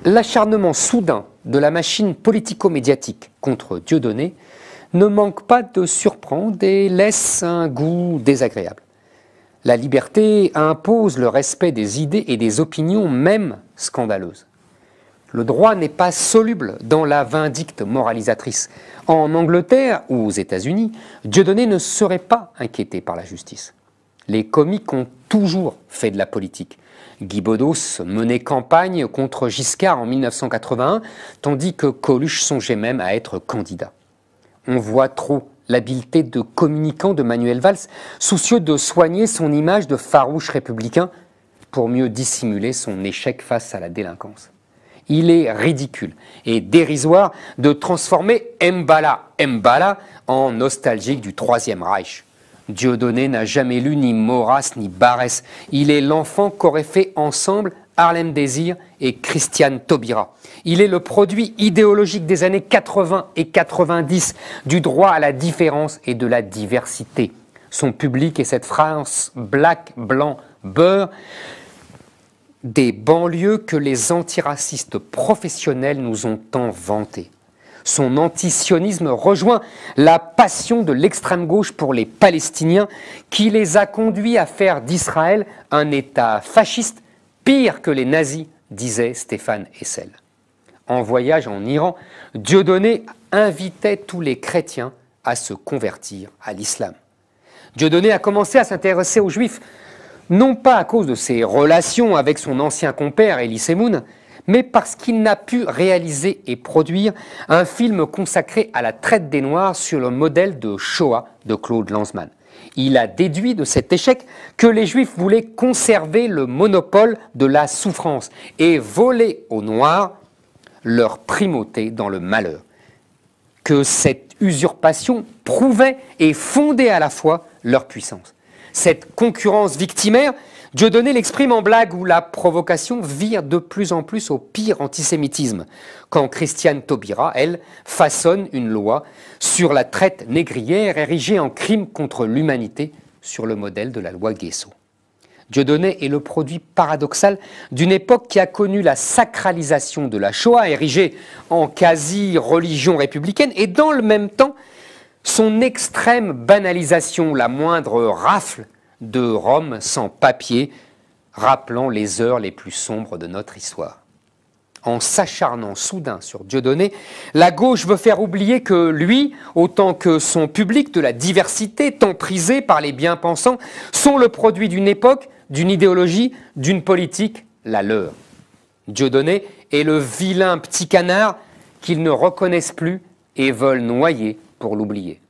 L'acharnement soudain de la machine politico-médiatique contre Dieudonné ne manque pas de surprendre et laisse un goût désagréable. La liberté impose le respect des idées et des opinions, même scandaleuses. Le droit n'est pas soluble dans la vindicte moralisatrice. En Angleterre ou aux États-Unis, Dieudonné ne serait pas inquiété par la justice. Les comiques ont toujours fait de la politique. Guy Bedos menait campagne contre Giscard en 1981, tandis que Coluche songeait même à être candidat. On voit trop l'habileté de communicant de Manuel Valls, soucieux de soigner son image de farouche républicain pour mieux dissimuler son échec face à la délinquance. Il est ridicule et dérisoire de transformer Mbala en nostalgique du Troisième Reich. Dieudonné n'a jamais lu ni Maurras ni Barrès. Il est l'enfant qu'auraient fait ensemble Harlem Désir et Christiane Taubira. Il est le produit idéologique des années 80 et 90, du droit à la différence et de la diversité. Son public est cette France black, blanc, beurre, des banlieues que les antiracistes professionnels nous ont tant vantées. Son antisionisme rejoint la passion de l'extrême gauche pour les Palestiniens qui les a conduits à faire d'Israël un État fasciste, pire que les nazis, disait Stéphane Hessel. En voyage en Iran, Dieudonné invitait tous les chrétiens à se convertir à l'islam. Dieudonné a commencé à s'intéresser aux juifs, non pas à cause de ses relations avec son ancien compère Elie Semoun, mais parce qu'il n'a pu réaliser et produire un film consacré à la traite des Noirs sur le modèle de Shoah de Claude Lanzmann. Il a déduit de cet échec que les Juifs voulaient conserver le monopole de la souffrance et voler aux Noirs leur primauté dans le malheur. Que cette usurpation prouvait et fondait à la fois leur puissance. Cette concurrence victimaire, Dieudonné l'exprime en blague où la provocation vire de plus en plus au pire antisémitisme, quand Christiane Taubira, elle, façonne une loi sur la traite négrière érigée en crime contre l'humanité sur le modèle de la loi Guesso. Dieudonné est le produit paradoxal d'une époque qui a connu la sacralisation de la Shoah, érigée en quasi-religion républicaine, et dans le même temps, son extrême banalisation, la moindre rafle de Rome sans papier, rappelant les heures les plus sombres de notre histoire. En s'acharnant soudain sur Dieudonné, la gauche veut faire oublier que lui, autant que son public de la diversité, tant prisé par les bien-pensants, sont le produit d'une époque, d'une idéologie, d'une politique, la leur. Dieudonné est le vilain petit canard qu'ils ne reconnaissent plus et veulent noyer pour l'oublier.